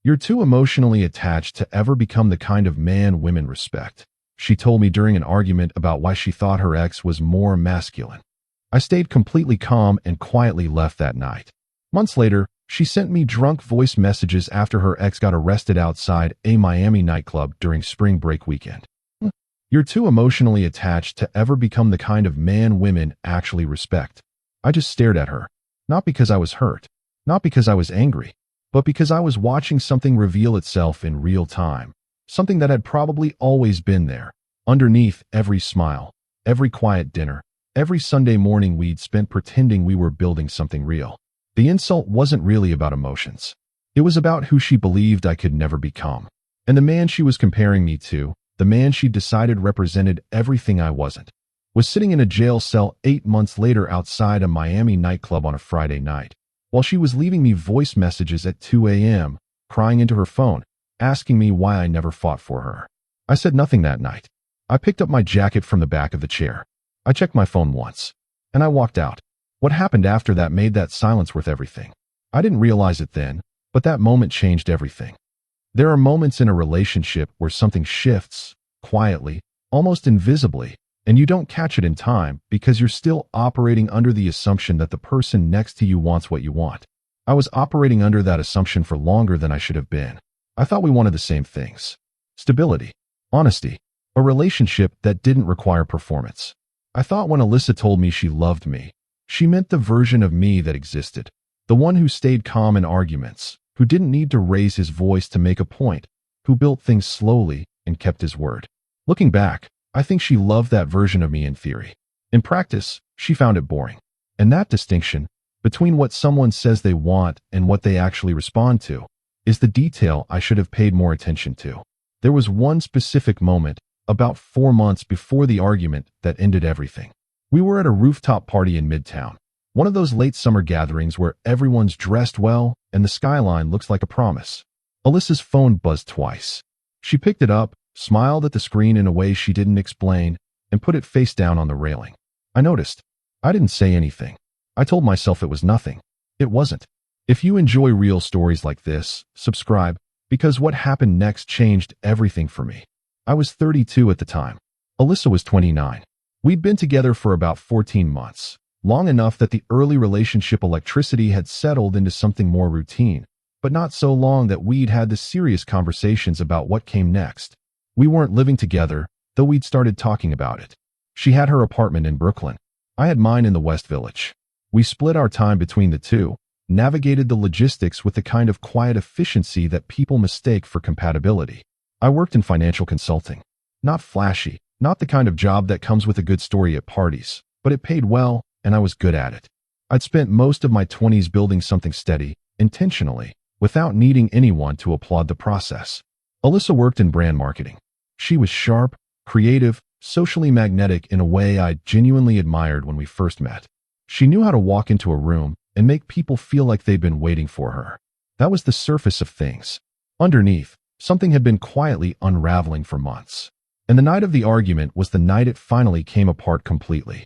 You're too emotionally attached to ever become the kind of man women respect, she told me during an argument about why she thought her ex was more masculine. I stayed completely calm and quietly left that night. Months later, she sent me drunk voice messages after her ex got arrested outside a Miami nightclub during spring break weekend. You're too emotionally attached to ever become the kind of man women actually respect. I just stared at her, not because I was hurt, not because I was angry, but because I was watching something reveal itself in real time, something that had probably always been there, underneath every smile, every quiet dinner, every Sunday morning we'd spent pretending we were building something real. The insult wasn't really about emotions. It was about who she believed I could never become. And the man she was comparing me to, the man she decided represented everything I wasn't, was sitting in a jail cell 8 months later outside a Miami nightclub on a Friday night, while she was leaving me voice messages at 2 a.m., crying into her phone, asking me why I never fought for her. I said nothing that night. I picked up my jacket from the back of the chair. I checked my phone once, and I walked out. What happened after that made that silence worth everything. I didn't realize it then, but that moment changed everything. There are moments in a relationship where something shifts, quietly, almost invisibly, and you don't catch it in time because you're still operating under the assumption that the person next to you wants what you want. I was operating under that assumption for longer than I should have been. I thought we wanted the same things. Stability, honesty, a relationship that didn't require performance. I thought when Alyssa told me she loved me, she meant the version of me that existed, the one who stayed calm in arguments, who didn't need to raise his voice to make a point, who built things slowly and kept his word. Looking back, I think she loved that version of me in theory. In practice, she found it boring. And that distinction, between what someone says they want and what they actually respond to, is the detail I should have paid more attention to. There was one specific moment, about 4 months before the argument, that ended everything. We were at a rooftop party in Midtown, one of those late summer gatherings where everyone's dressed well and the skyline looks like a promise. Alyssa's phone buzzed twice. She picked it up, smiled at the screen in a way she didn't explain, and put it face down on the railing. I noticed. I didn't say anything. I told myself it was nothing. It wasn't. If you enjoy real stories like this, subscribe, because what happened next changed everything for me. I was 32 at the time. Alyssa was 29. We'd been together for about 14 months, long enough that the early relationship electricity had settled into something more routine, but not so long that we'd had the serious conversations about what came next. We weren't living together, though we'd started talking about it. She had her apartment in Brooklyn. I had mine in the West Village. We split our time between the two, navigated the logistics with the kind of quiet efficiency that people mistake for compatibility. I worked in financial consulting. Not flashy, not the kind of job that comes with a good story at parties, but it paid well, and I was good at it. I'd spent most of my 20s building something steady, intentionally, without needing anyone to applaud the process. Alyssa worked in brand marketing. She was sharp, creative, socially magnetic in a way I genuinely admired when we first met. She knew how to walk into a room and make people feel like they'd been waiting for her. That was the surface of things. Underneath, something had been quietly unraveling for months. And the night of the argument was the night it finally came apart completely.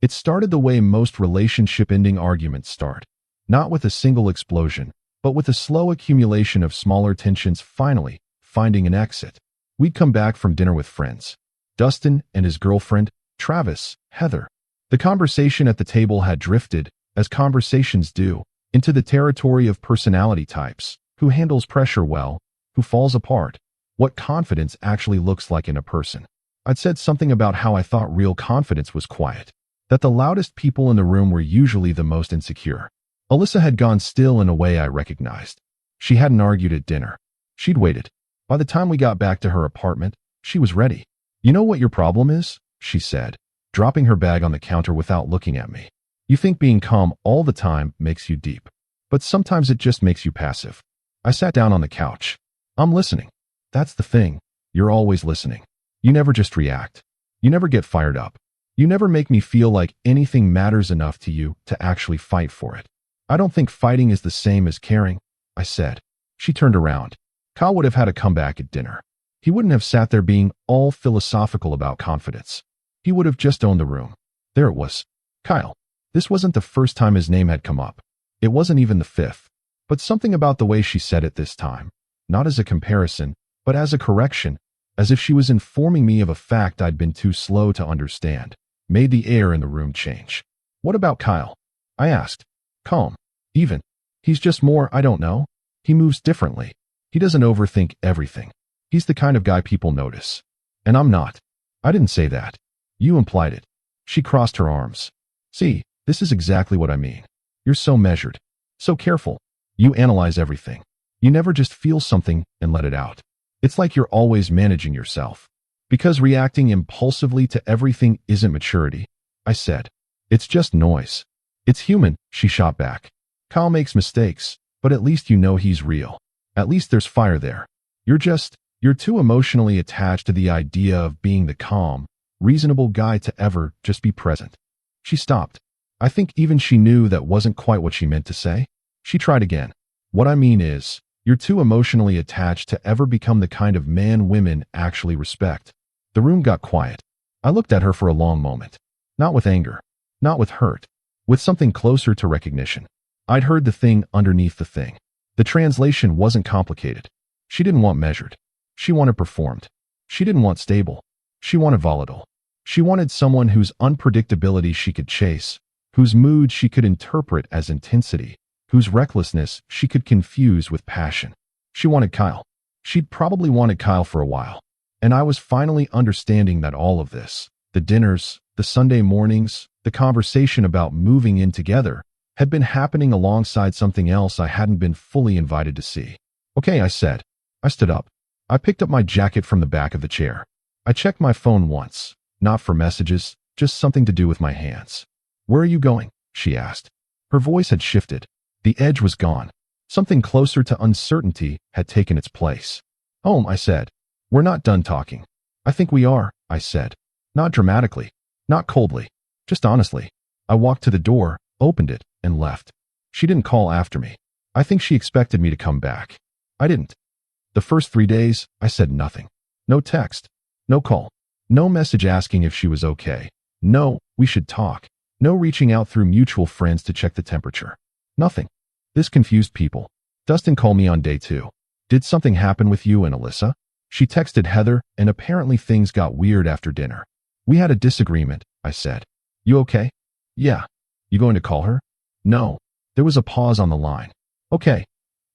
It started the way most relationship-ending arguments start, not with a single explosion, but with a slow accumulation of smaller tensions finally finding an exit. We'd come back from dinner with friends. Dustin and his girlfriend, Travis, Heather. The conversation at the table had drifted, as conversations do, into the territory of personality types, who handles pressure well, who falls apart, what confidence actually looks like in a person. I'd said something about how I thought real confidence was quiet, that the loudest people in the room were usually the most insecure. Alyssa had gone still in a way I recognized. She hadn't argued at dinner. She'd waited. By the time we got back to her apartment, she was ready. "You know what your problem is?" she said, dropping her bag on the counter without looking at me. "You think being calm all the time makes you deep, but sometimes it just makes you passive." I sat down on the couch. "I'm listening." "That's the thing. You're always listening. You never just react. You never get fired up. You never make me feel like anything matters enough to you to actually fight for it." "I don't think fighting is the same as caring," I said. She turned around. Kyle would have had a comeback at dinner. He wouldn't have sat there being all philosophical about confidence. He would have just owned the room. There it was. Kyle. This wasn't the first time his name had come up. It wasn't even the fifth. But something about the way she said it this time, not as a comparison, but as a correction, as if she was informing me of a fact I'd been too slow to understand. Made the air in the room change. What about Kyle? I asked. Calm. Even. He's just more, I don't know. He moves differently. He doesn't overthink everything. He's the kind of guy people notice. And I'm not. I didn't say that. You implied it. She crossed her arms. See, this is exactly what I mean. You're so measured. So careful. You analyze everything. You never just feel something and let it out. It's like you're always managing yourself. Because reacting impulsively to everything isn't maturity, I said. It's just noise. It's human, she shot back. Kyle makes mistakes, but at least you know he's real. At least there's fire there. You're too emotionally attached to the idea of being the calm, reasonable guy to ever just be present. She stopped. I think even she knew that wasn't quite what she meant to say. She tried again. What I mean is, you're too emotionally attached to ever become the kind of man women actually respect. The room got quiet. I looked at her for a long moment. Not with anger. Not with hurt. With something closer to recognition. I'd heard the thing underneath the thing. The translation wasn't complicated. She didn't want measured. She wanted performed. She didn't want stable. She wanted volatile. She wanted someone whose unpredictability she could chase, whose mood she could interpret as intensity, whose recklessness she could confuse with passion. She wanted Kyle. She'd probably wanted Kyle for a while. And I was finally understanding that all of this, the dinners, the Sunday mornings, the conversation about moving in together, had been happening alongside something else I hadn't been fully invited to see. Okay, I said. I stood up. I picked up my jacket from the back of the chair. I checked my phone once, not for messages, just something to do with my hands. Where are you going? She asked. Her voice had shifted. The edge was gone. Something closer to uncertainty had taken its place. Home, I said. We're not done talking. I think we are, I said. Not dramatically. Not coldly. Just honestly. I walked to the door, opened it, and left. She didn't call after me. I think she expected me to come back. I didn't. The first 3 days, I said nothing. No text. No call. No message asking if she was okay. No, we should talk. No reaching out through mutual friends to check the temperature. Nothing. This confused people. Dustin called me on day 2. Did something happen with you and Alyssa? She texted Heather, and apparently things got weird after dinner. We had a disagreement, I said. You okay? Yeah. You going to call her? No. There was a pause on the line. Okay.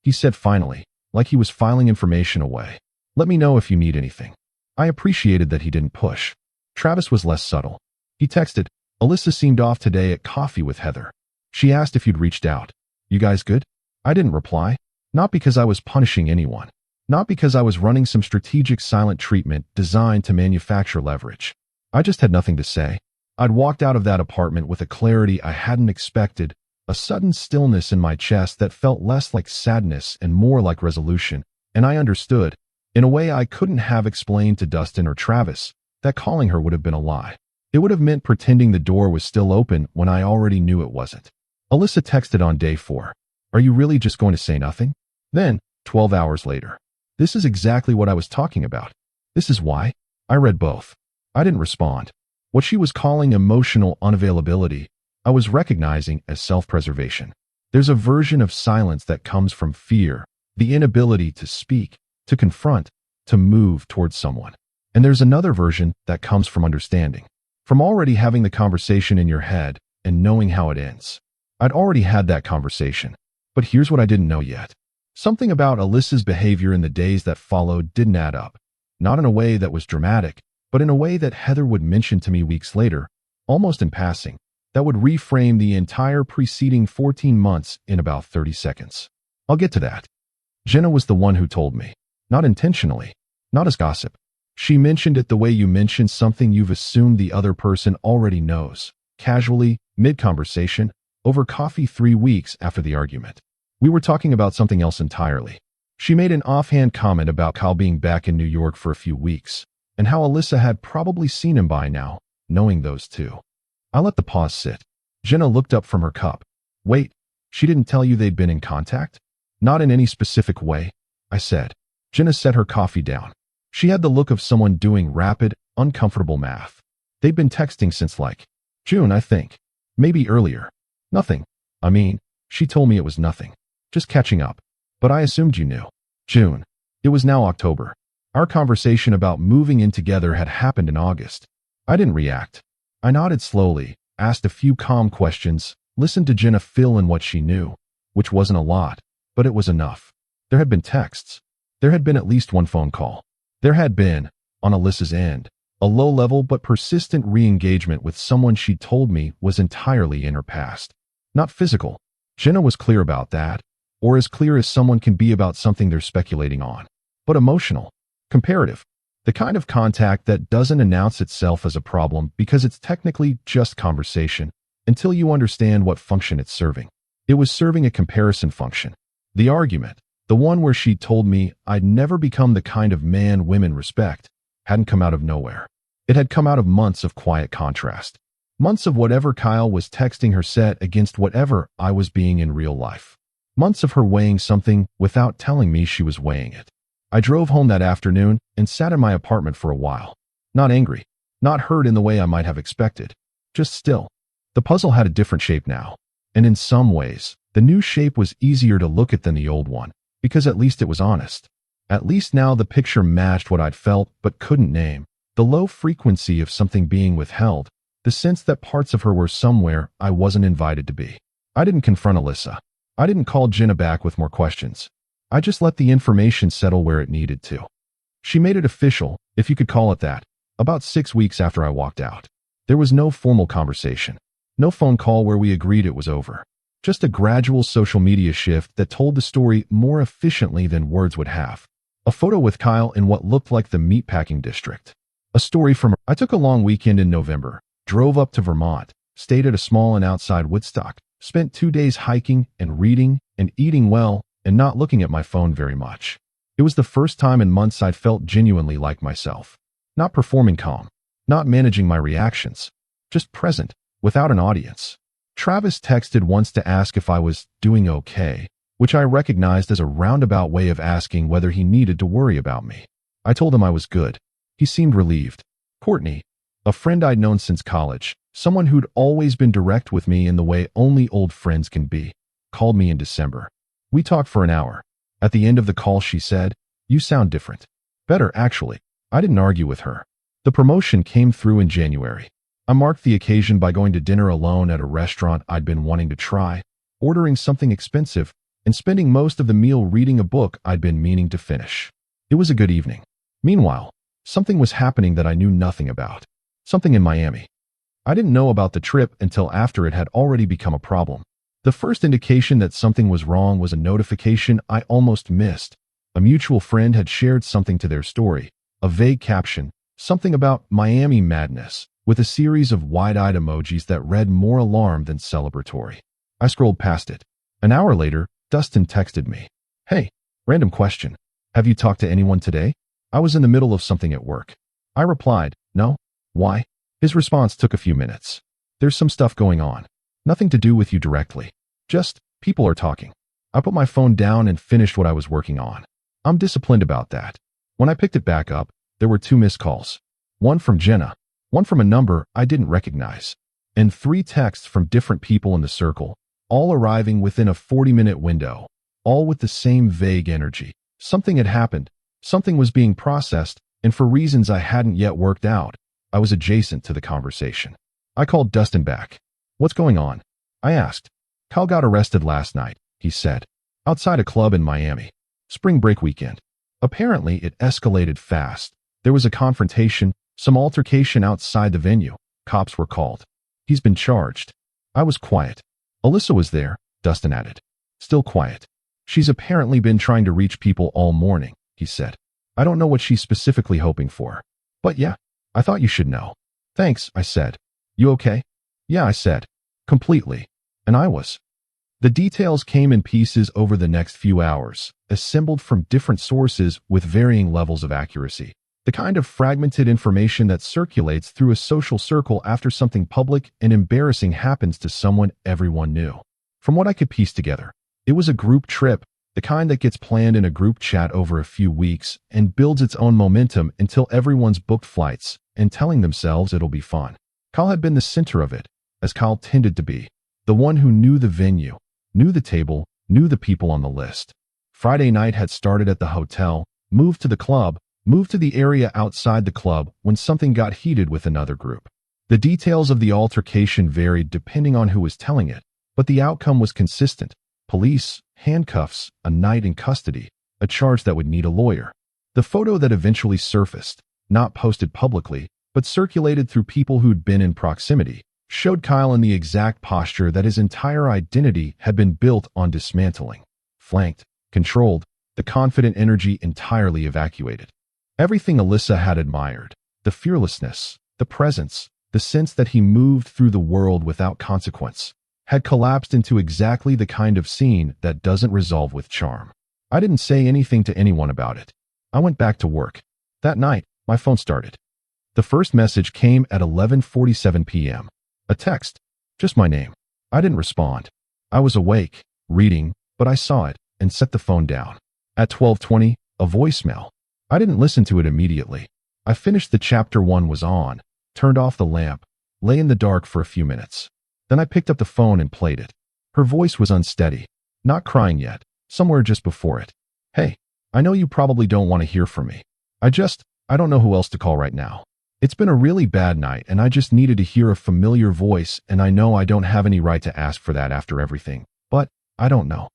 He said finally, like he was filing information away. Let me know if you need anything. I appreciated that he didn't push. Travis was less subtle. He texted, Alyssa seemed off today at coffee with Heather. She asked if you'd reached out. You guys good? I didn't reply. Not because I was punishing anyone. Not because I was running some strategic silent treatment designed to manufacture leverage. I just had nothing to say. I'd walked out of that apartment with a clarity I hadn't expected, a sudden stillness in my chest that felt less like sadness and more like resolution, and I understood, in a way I couldn't have explained to Dustin or Travis, that calling her would have been a lie. It would have meant pretending the door was still open when I already knew it wasn't. Alyssa texted on day 4. Are you really just going to say nothing? Then, 12 hours later. This is exactly what I was talking about. This is why. I read both. I didn't respond. What she was calling emotional unavailability, I was recognizing as self-preservation. There's a version of silence that comes from fear, the inability to speak, to confront, to move towards someone. And there's another version that comes from understanding, from already having the conversation in your head and knowing how it ends. I'd already had that conversation, but here's what I didn't know yet. Something about Alyssa's behavior in the days that followed didn't add up. Not in a way that was dramatic, but in a way that Heather would mention to me weeks later, almost in passing, that would reframe the entire preceding 14 months in about 30 seconds. I'll get to that. Jenna was the one who told me. Not intentionally. Not as gossip. She mentioned it the way you mention something you've assumed the other person already knows. Casually, mid-conversation, over coffee 3 weeks after the argument. We were talking about something else entirely. She made an offhand comment about Kyle being back in New York for a few weeks, and how Alyssa had probably seen him by now, knowing those two. I let the pause sit. Jenna looked up from her cup. Wait, she didn't tell you they'd been in contact? Not in any specific way, I said. Jenna set her coffee down. She had the look of someone doing rapid, uncomfortable math. They'd been texting since like June, I think. Maybe earlier. Nothing. I mean, she told me it was nothing. Just catching up. But I assumed you knew. June. It was now October. Our conversation about moving in together had happened in August. I didn't react. I nodded slowly, asked a few calm questions, listened to Jenna fill in what she knew, which wasn't a lot, but it was enough. There had been texts. There had been at least one phone call. There had been, on Alyssa's end, a low-level but persistent re-engagement with someone she told me was entirely in her past. Not physical. Jenna was clear about that, or as clear as someone can be about something they're speculating on. But emotional. Comparative. The kind of contact that doesn't announce itself as a problem because it's technically just conversation until you understand what function it's serving. It was serving a comparison function. The argument, the one where she told me I'd never become the kind of man women respect, hadn't come out of nowhere. It had come out of months of quiet contrast. Months of whatever Kyle was texting her set against whatever I was being in real life. Months of her weighing something without telling me she was weighing it. I drove home that afternoon and sat in my apartment for a while. Not angry, not hurt in the way I might have expected, just still. The puzzle had a different shape now, and in some ways, the new shape was easier to look at than the old one, because at least it was honest. At least now the picture matched what I'd felt but couldn't name, the low frequency of something being withheld, the sense that parts of her were somewhere I wasn't invited to be. I didn't confront Alyssa. I didn't call Jenna back with more questions. I just let the information settle where it needed to. She made it official, if you could call it that, about 6 weeks after I walked out. There was no formal conversation. No phone call where we agreed it was over. Just a gradual social media shift that told the story more efficiently than words would have. A photo with Kyle in what looked like the meatpacking district. A story from I took a long weekend in November, drove up to Vermont, stayed at a small inn outside Woodstock, spent 2 days hiking and reading and eating well and not looking at my phone very much. It was the first time in months I'd felt genuinely like myself. Not performing calm, not managing my reactions, just present, without an audience. Travis texted once to ask if I was doing okay, which I recognized as a roundabout way of asking whether he needed to worry about me. I told him I was good. He seemed relieved. Courtney, a friend I'd known since college, someone who'd always been direct with me in the way only old friends can be, called me in December. We talked for an hour. At the end of the call she said, "You sound different." Better, actually. I didn't argue with her. The promotion came through in January. I marked the occasion by going to dinner alone at a restaurant I'd been wanting to try, ordering something expensive, and spending most of the meal reading a book I'd been meaning to finish. It was a good evening. Meanwhile, something was happening that I knew nothing about. Something in Miami. I didn't know about the trip until after it had already become a problem. The first indication that something was wrong was a notification I almost missed. A mutual friend had shared something to their story, a vague caption, something about Miami madness, with a series of wide-eyed emojis that read more alarm than celebratory. I scrolled past it. An hour later, Dustin texted me. "Hey, random question. Have you talked to anyone today?" I was in the middle of something at work. I replied, "No." "Why?" His response took a few minutes. "There's some stuff going on. Nothing to do with you directly. Just, people are talking." I put my phone down and finished what I was working on. I'm disciplined about that. When I picked it back up, there were 2 missed calls. One from Jenna, one from a number I didn't recognize, and 3 texts from different people in the circle, all arriving within a 40-minute window, all with the same vague energy. Something had happened, something was being processed, and for reasons I hadn't yet worked out, I was adjacent to the conversation. I called Dustin back. "What's going on?" I asked. "Kyle got arrested last night," he said, "outside a club in Miami. Spring break weekend. Apparently, it escalated fast. There was a confrontation, some altercation outside the venue. Cops were called. He's been charged." I was quiet. Alyssa was there, Dustin added. Still quiet. "She's apparently been trying to reach people all morning," he said. "I don't know what she's specifically hoping for. But yeah, I thought you should know." "Thanks," I said. "You okay?" "Yeah," I said. "Completely." And I was. The details came in pieces over the next few hours, assembled from different sources with varying levels of accuracy. The kind of fragmented information that circulates through a social circle after something public and embarrassing happens to someone everyone knew. From what I could piece together, it was a group trip, the kind that gets planned in a group chat over a few weeks and builds its own momentum until everyone's booked flights and telling themselves it'll be fun. Kyle had been the center of it, as Kyle tended to be. The one who knew the venue, knew the table, knew the people on the list. Friday night had started at the hotel, moved to the club, moved to the area outside the club when something got heated with another group. The details of the altercation varied depending on who was telling it, but the outcome was consistent. Police, handcuffs, a night in custody, a charge that would need a lawyer. The photo that eventually surfaced, not posted publicly, but circulated through people who'd been in proximity, showed Kyle in the exact posture that his entire identity had been built on dismantling. Flanked, controlled, the confident energy entirely evacuated. Everything Alyssa had admired, the fearlessness, the presence, the sense that he moved through the world without consequence, had collapsed into exactly the kind of scene that doesn't resolve with charm. I didn't say anything to anyone about it. I went back to work. That night, my phone started. The first message came at 11:47 p.m. A text. Just my name. I didn't respond. I was awake, reading, but I saw it and set the phone down. At 12:20, a voicemail. I didn't listen to it immediately. I finished the chapter 1 was on, turned off the lamp, lay in the dark for a few minutes. Then I picked up the phone and played it. Her voice was unsteady, not crying yet, somewhere just before it. Hey, I know you probably don't want to hear from me. I don't know who else to call right now. It's been a really bad night and I just needed to hear a familiar voice, and I know I don't have any right to ask for that after everything, but I don't know.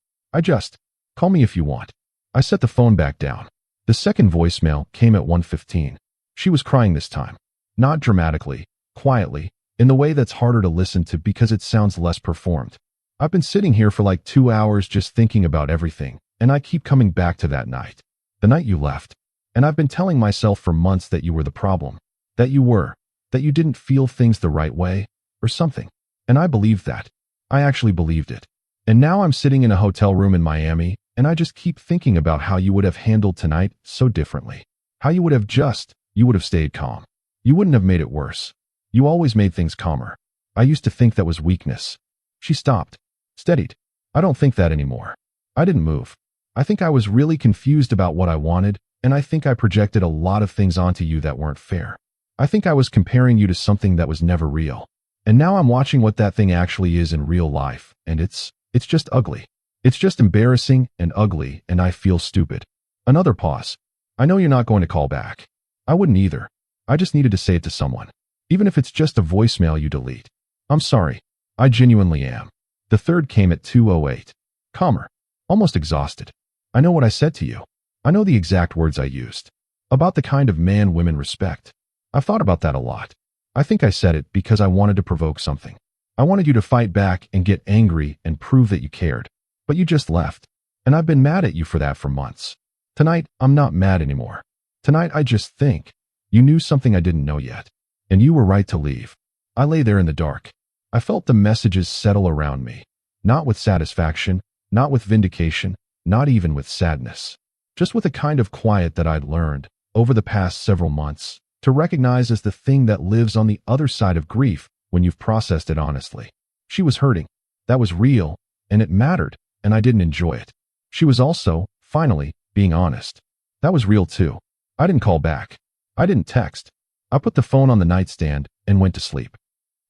Call me if you want. I set the phone back down. The second voicemail came at 1:15. She was crying this time. Not dramatically, quietly, in the way that's harder to listen to because it sounds less performed. I've been sitting here for like 2 hours just thinking about everything, and I keep coming back to that night. The night you left. And I've been telling myself for months that you were the problem. That you didn't feel things the right way, or something. And I believed that. I actually believed it. And now I'm sitting in a hotel room in Miami, and I just keep thinking about how you would have handled tonight so differently. How you would have stayed calm. You wouldn't have made it worse. You always made things calmer. I used to think that was weakness. She stopped. Steadied. I don't think that anymore. I didn't move. I think I was really confused about what I wanted, and I think I projected a lot of things onto you that weren't fair. I think I was comparing you to something that was never real. And now I'm watching what that thing actually is in real life, and it's just ugly. It's just embarrassing and ugly, and I feel stupid. Another pause. I know you're not going to call back. I wouldn't either. I just needed to say it to someone. Even if it's just a voicemail you delete. I'm sorry. I genuinely am. The third came at 2:08. Calmer. Almost exhausted. I know what I said to you. I know the exact words I used. About the kind of man women respect. I've thought about that a lot. I think I said it because I wanted to provoke something. I wanted you to fight back and get angry and prove that you cared. But you just left. And I've been mad at you for that for months. Tonight, I'm not mad anymore. Tonight, I just think you knew something I didn't know yet. And you were right to leave. I lay there in the dark. I felt the messages settle around me. Not with satisfaction, not with vindication, not even with sadness. Just with a kind of quiet that I'd learned, over the past several months, to recognize as the thing that lives on the other side of grief when you've processed it honestly. She was hurting. That was real, and it mattered, and I didn't enjoy it. She was also, finally, being honest. That was real too. I didn't call back. I didn't text. I put the phone on the nightstand and went to sleep.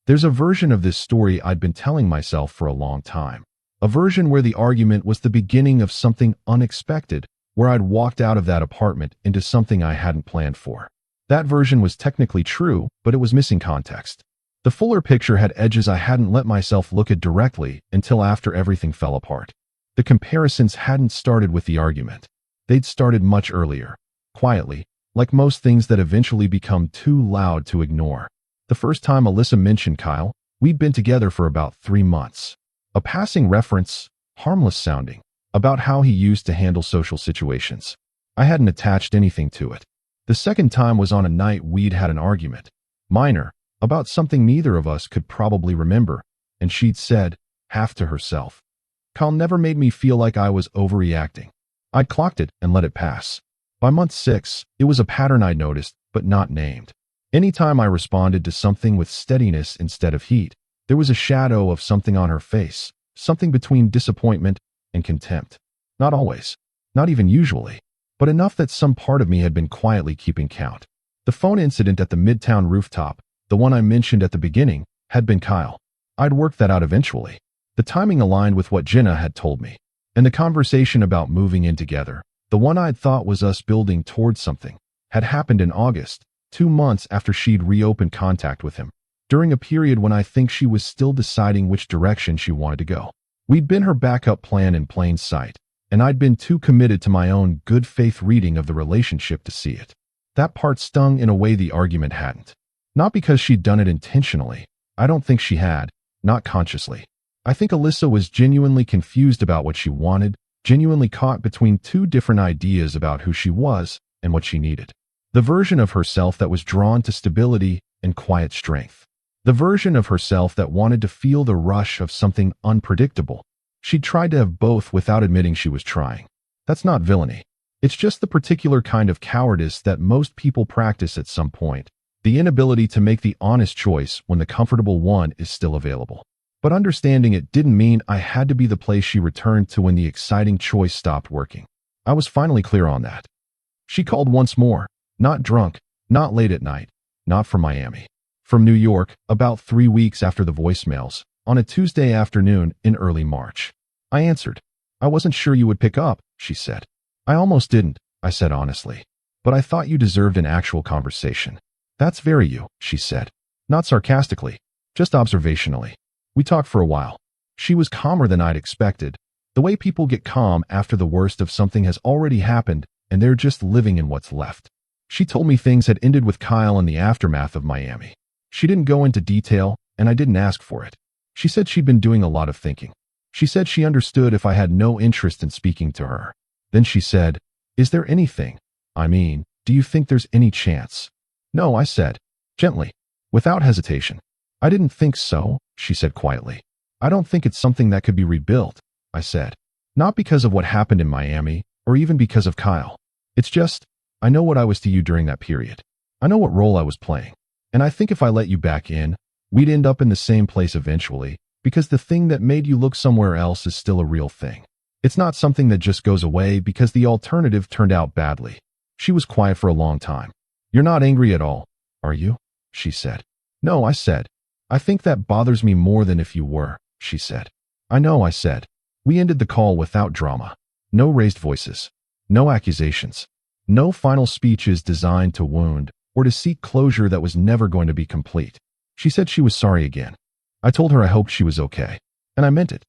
There's a version of this story I'd been telling myself for a long time. A version where the argument was the beginning of something unexpected, where I'd walked out of that apartment into something I hadn't planned for. That version was technically true, but it was missing context. The fuller picture had edges I hadn't let myself look at directly until after everything fell apart. The comparisons hadn't started with the argument. They'd started much earlier, quietly, like most things that eventually become too loud to ignore. The first time Alyssa mentioned Kyle, we'd been together for about 3 months. A passing reference, harmless sounding, about how he used to handle social situations. I hadn't attached anything to it. The second time was on a night we'd had an argument, minor, about something neither of us could probably remember, and she'd said, half to herself, Kyle never made me feel like I was overreacting. I'd clocked it and let it pass. By month 6, it was a pattern I'd noticed, but not named. Anytime I responded to something with steadiness instead of heat, there was a shadow of something on her face, something between disappointment and contempt. Not always, not even usually, but enough that some part of me had been quietly keeping count. The phone incident at the Midtown rooftop, the one I mentioned at the beginning, had been Kyle. I'd worked that out eventually. The timing aligned with what Jenna had told me. And the conversation about moving in together, The one I'd thought was us building towards something had happened in August, 2 months after she'd reopened contact with him, during a period when I think she was still deciding which direction she wanted to go. We'd been her backup plan in plain sight, and I'd been too committed to my own good faith reading of the relationship to see it. That part stung in a way the argument hadn't. Not because she'd done it intentionally. I don't think she had, not consciously. I think Alyssa was genuinely confused about what she wanted, genuinely caught between two different ideas about who she was and what she needed. The version of herself that was drawn to stability and quiet strength. The version of herself that wanted to feel the rush of something unpredictable. She'd tried to have both without admitting she was trying. That's not villainy. It's just the particular kind of cowardice that most people practice at some point. The inability to make the honest choice when the comfortable one is still available. But understanding it didn't mean I had to be the place she returned to when the exciting choice stopped working. I was finally clear on that. She called once more, not drunk, not late at night, not from Miami. From New York, about 3 weeks after the voicemails, on a Tuesday afternoon in early March. I answered. I wasn't sure you would pick up, she said. I almost didn't, I said honestly. But I thought you deserved an actual conversation. That's very you, she said. Not sarcastically, just observationally. We talked for a while. She was calmer than I'd expected, the way people get calm after the worst of something has already happened and they're just living in what's left. She told me things had ended with Kyle in the aftermath of Miami. She didn't go into detail, and I didn't ask for it. She said she'd been doing a lot of thinking. She said she understood if I had no interest in speaking to her. Then she said, "Is there anything? I mean, do you think there's any chance?" "No," I said, gently, without hesitation. "I didn't think so," she said quietly. "I don't think it's something that could be rebuilt," I said. "Not because of what happened in Miami, or even because of Kyle. It's just, I know what I was to you during that period. I know what role I was playing. And I think if I let you back in, we'd end up in the same place eventually, because the thing that made you look somewhere else is still a real thing. It's not something that just goes away because the alternative turned out badly." She was quiet for a long time. "You're not angry at all, are you?" she said. "No," I said. "I think that bothers me more than if you were," she said. "I know," I said. We ended the call without drama. No raised voices. No accusations. No final speeches designed to wound or to seek closure that was never going to be complete. She said she was sorry again. I told her I hoped she was okay. And I meant it.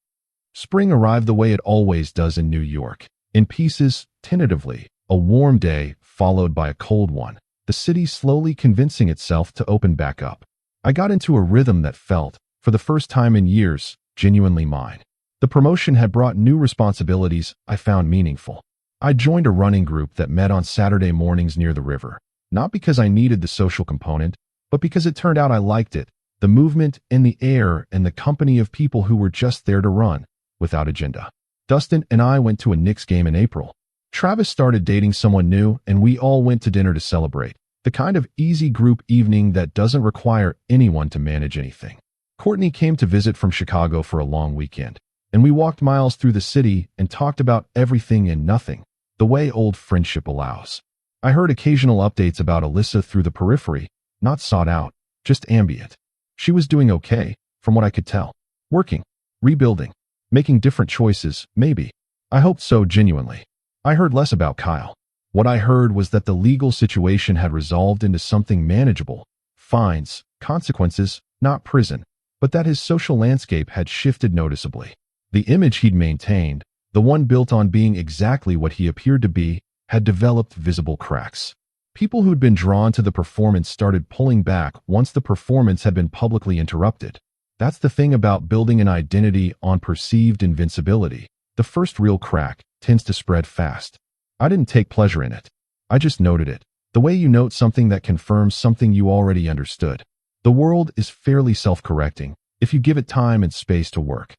Spring arrived the way it always does in New York. In pieces, tentatively. A warm day, followed by a cold one. The city slowly convincing itself to open back up. I got into a rhythm that felt, for the first time in years, genuinely mine. The promotion had brought new responsibilities I found meaningful. I joined a running group that met on Saturday mornings near the river, not because I needed the social component, but because it turned out I liked it, the movement and the air and the company of people who were just there to run, without agenda. Dustin and I went to a Knicks game in April. Travis started dating someone new and we all went to dinner to celebrate, the kind of easy group evening that doesn't require anyone to manage anything. Courtney came to visit from Chicago for a long weekend, and we walked miles through the city and talked about everything and nothing, the way old friendship allows. I heard occasional updates about Alyssa through the periphery, not sought out, just ambient. She was doing okay, from what I could tell. Working, rebuilding, making different choices, maybe. I hoped so genuinely. I heard less about Kyle. What I heard was that the legal situation had resolved into something manageable. Fines, consequences, not prison. But that his social landscape had shifted noticeably. The image he'd maintained, the one built on being exactly what he appeared to be, had developed visible cracks. People who'd been drawn to the performance started pulling back once the performance had been publicly interrupted. That's the thing about building an identity on perceived invincibility. The first real crack tends to spread fast. I didn't take pleasure in it. I just noted it. The way you note something that confirms something you already understood. The world is fairly self-correcting if you give it time and space to work.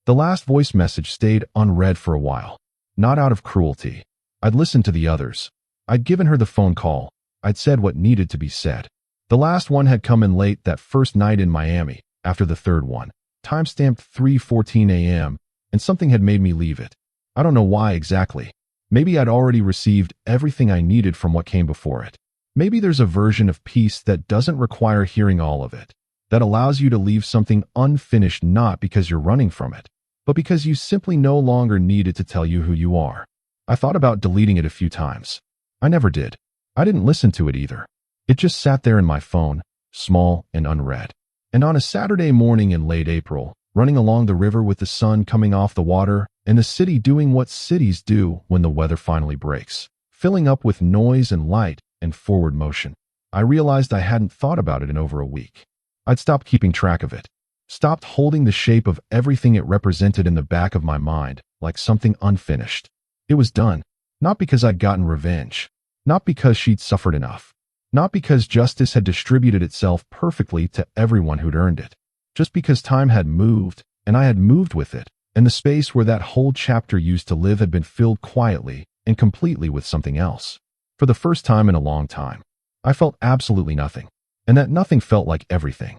The last voice message stayed unread for a while. Not out of cruelty. I'd listened to the others. I'd given her the phone call. I'd said what needed to be said. The last one had come in late that first night in Miami, after the third one. Timestamped 3:14 a.m., and something had made me leave it. I don't know why exactly. Maybe I'd already received everything I needed from what came before it. Maybe there's a version of peace that doesn't require hearing all of it, that allows you to leave something unfinished not because you're running from it, but because you simply no longer need it to tell you who you are. I thought about deleting it a few times. I never did. I didn't listen to it either. It just sat there in my phone, small and unread. And on a Saturday morning in late April, running along the river with the sun coming off the water and the city doing what cities do when the weather finally breaks, filling up with noise and light and forward motion, I realized I hadn't thought about it in over a week. I'd stopped keeping track of it, stopped holding the shape of everything it represented in the back of my mind like something unfinished. It was done, not because I'd gotten revenge, not because she'd suffered enough, not because justice had distributed itself perfectly to everyone who'd earned it, just because time had moved and I had moved with it, and the space where that whole chapter used to live had been filled quietly and completely with something else. For the first time in a long time, I felt absolutely nothing, and that nothing felt like everything.